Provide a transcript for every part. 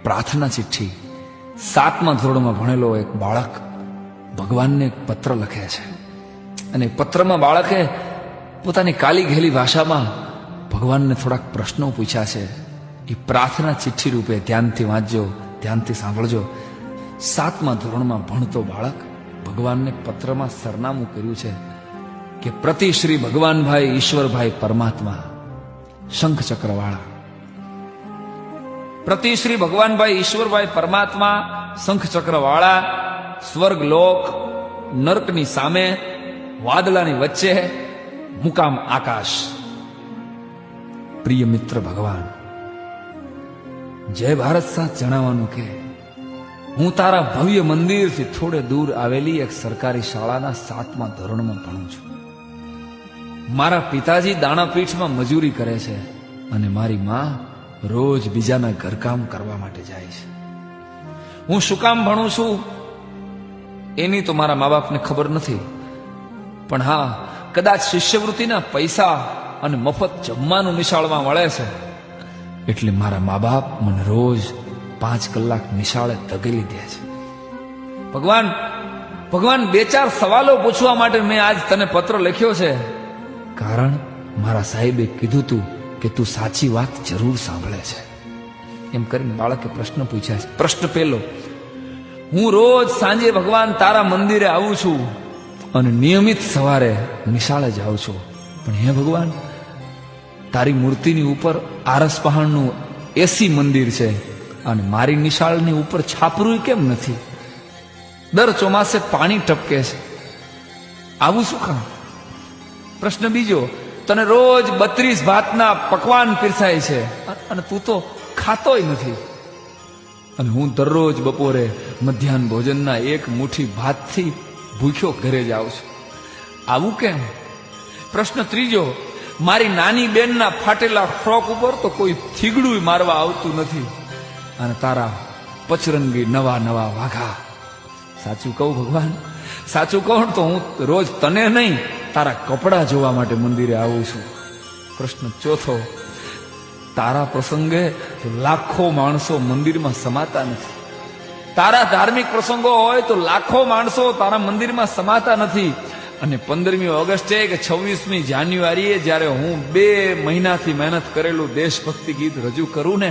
પ્રાર્થના ચિઠ્ઠી 7મા ધોરણમાં ભણેલો એક બાળક ભગવાનને એક પત્ર લખે છે અને પત્રમાં બાળકે પોતાની કાલી ઘેલી ભાષામાં ભગવાનને થોડાક પ્રશ્નો પૂછ્યા છે. એ પ્રાર્થના ચિઠ્ઠી રૂપે ધ્યાનથી વાંચજો, ધ્યાનથી સાંભળજો. 7મા ધોરણમાં ભણતો બાળક ભગવાનને પત્રમાં સરનામું કર્યું છે કે પ્રતિ શ્રી ભગવાનભાઈ ઈશ્વરભાઈ પરમાત્મા, શંખ ચક્રવાળા. પ્રતિ શ્રી ભગવાનભાઈ ઈશ્વરભાઈ પરમાત્મા, શંખ ચક્રવાળા, સ્વર્ગ લોક, નર્કની સામે, વાદળાની વચ્ચે, મુકામ આકાશ. પ્રિય મિત્ર ભગવાન, જય ભારત સાથ જણાવવાનું કે હું તારા ભવ્ય મંદિરથી થોડે દૂર આવેલી એક સરકારી શાળાના 7મા ધોરણમાં ભણું છું. મારા પિતાજી દાણાપીઠમાં મજૂરી કરે છે અને મારી માં રોજ બીજાના ઘરકામ કરવા માટે જાય છે. હું શું કામ ભણું છું એની તો મારા મા બાપને ખબર નથી, પણ હા, કદાચ શિષ્યવૃત્તિના પૈસા અને મફત જમવાનું નિશાળમાં મળે છે એટલે મારા મા બાપ મને રોજ 5 કલાક નિશાળે ધકેલી દે છે. ભગવાન, 2-4 સવાલો પૂછવા માટે મેં આજ તને પત્ર લખ્યો છે, કારણ મારા સાહેબે કીધું તું કે તું સાચી વાત જરૂર સાંભળે છે. એમ કરીને બાળકે પ્રશ્ન પૂછ્યા છે. પ્રશ્ન પહેલો: હું રોજ સાંજે ભગવાન તારા મંદિરે આવું છું અને નિયમિત સવારે નિશાળે જાઉં છું, પણ હે ભગવાન, તારી મૂર્તિની ઉપર આરસ પહાણનું એસી મંદિર છે અને મારી નિશાળની ઉપર છાપરું કેમ નથી? દર ચોમાસે પાણી ટપકે છે, આવું શું કામ? પ્રશ્ન બીજો: તને રોજ 32 ભાતના પકવાન પીરસાય છે અને તું તો ખાતોય નથી, અને હું દરરોજ બપોરે મધ્યાહન ભોજનના 1 મુઠ્ઠી ભાતથી ભૂખ્યો ઘરે જાઉં છું, આવું કેમ? પ્રશ્ન ત્રીજો: મારી નાની બેનના ફાટેલા ફ્રોક ઉપર તો કોઈ થીગડું મારવા આવતું નથી અને તારા પચરંગી નવા નવા વાઘા. સાચું કહું ભગવાન, સાચું કહું તો હું રોજ તને નહીં, તારા કપડા જોવા માટે મંદિરે આવું છું. પ્રશ્ન ચોથો: તારા પ્રસંગે લાખો માણસો મંદિરમાં સમાતા નથી. તારા ધાર્મિક પ્રસંગો હોય તો લાખો માણસો તારા મંદિરમાં સમાતા નથી, અને 15મી ઓગસ્ટે કે 26મી જાન્યુઆરીએ જ્યારે હું 2 મહિનાથી મહેનત કરેલું દેશભક્તિ ગીત રજૂ કરું ને,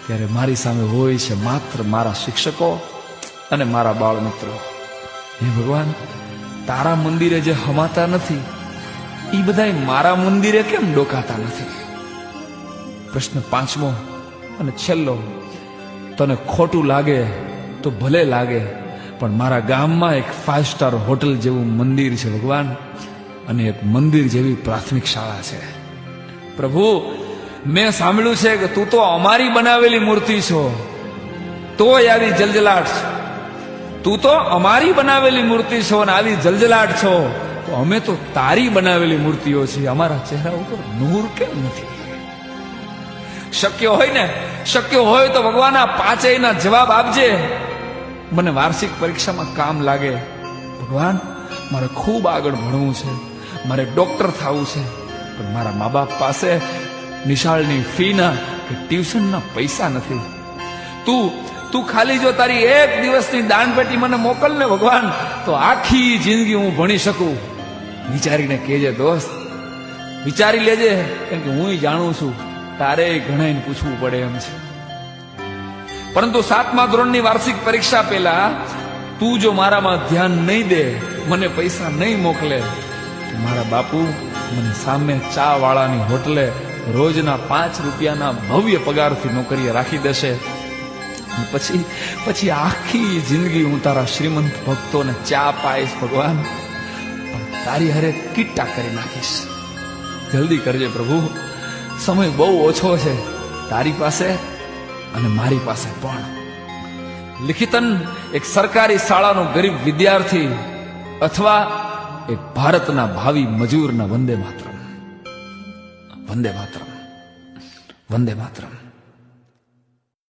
ત્યારે મારી સામે હોય છે માત્ર મારા શિક્ષકો અને મારા બાળ મિત્રો. હે ભગવાન, તારા મંદિરે જે હમાતા નથી એ બધાય મારા મંદિરે કેમ ડોકાતા નથી? પ્રશ્ન 5મો અને છેલ્લો: તને ખોટું લાગે તો ભલે લાગે, પણ મારા ગામમાં એક 5 સ્ટાર હોટલ જેવું મંદિર છે ભગવાન, અને એક મંદિર જેવી પ્રાથમિક શાળા છે. પ્રભુ, મેં સાંભળ્યું છે કે તું તો અમારી બનાવેલી મૂર્તિ છો, તોય આવી જલજલાટ છે. તું તો અમારી બનાવેલી મૂર્તિ છો અને આવી જલજલાટ છો, તો અમે તો તારી બનાવેલી મૂર્તિઓ છીએ, અમારા ચહેરા ઉપર નૂર કેમ નથી? શક્ય હોય તો ભગવાન આ 5 જવાબ આપજે, મને વાર્ષિક પરીક્ષામાં કામ લાગે. ભગવાન, મારે ખૂબ આગળ ભણવું છે, મારે ડોક્ટર થવું છે, પણ મારા મા બાપ પાસે નિશાળની ફીના કે ટ્યુશનના પૈસા નથી. તું ખાલી જો તારી 1 દિવસની દાનપેટી મને મોકલ ને ભગવાન, તો આખી જિંદગી હું ભણી શકું. વિચારીને કહેજે દોસ્ત, વિચારી લેજે, કેમ કે હું જાણું છું તારે ઘણાને પૂછવું પડે એમ છે. પરંતુ 7મા ધોરણની વાર્ષિક પરીક્ષા પહેલા તું જો મારામાં ધ્યાન નહીં દે, મને પૈસા નહીં મોકલે, તો મારા બાપુ મને સામે ચા વાળાની હોટલે રોજના 5 રૂપિયાના ભવ્ય પગારથી નોકરીએ રાખી દેશે. પછી આખી જિંદગી હું તારા શ્રીમંત ભક્તોને ચા પાઈશ ભગવાન, પણ તારી હારે કીટા કરી નાખીશ. જલ્દી કરજે પ્રભુ, સમય બહુ ઓછો છે તારી પાસે અને મારી પાસે પણ. લિખિતન એક સરકારી શાળાનો ગરીબ વિદ્યાર્થી અથવા એક ભારતના ભાવિ મજૂરના વંદે માતરમ, વંદે માતરમ, વંદે માતરમ.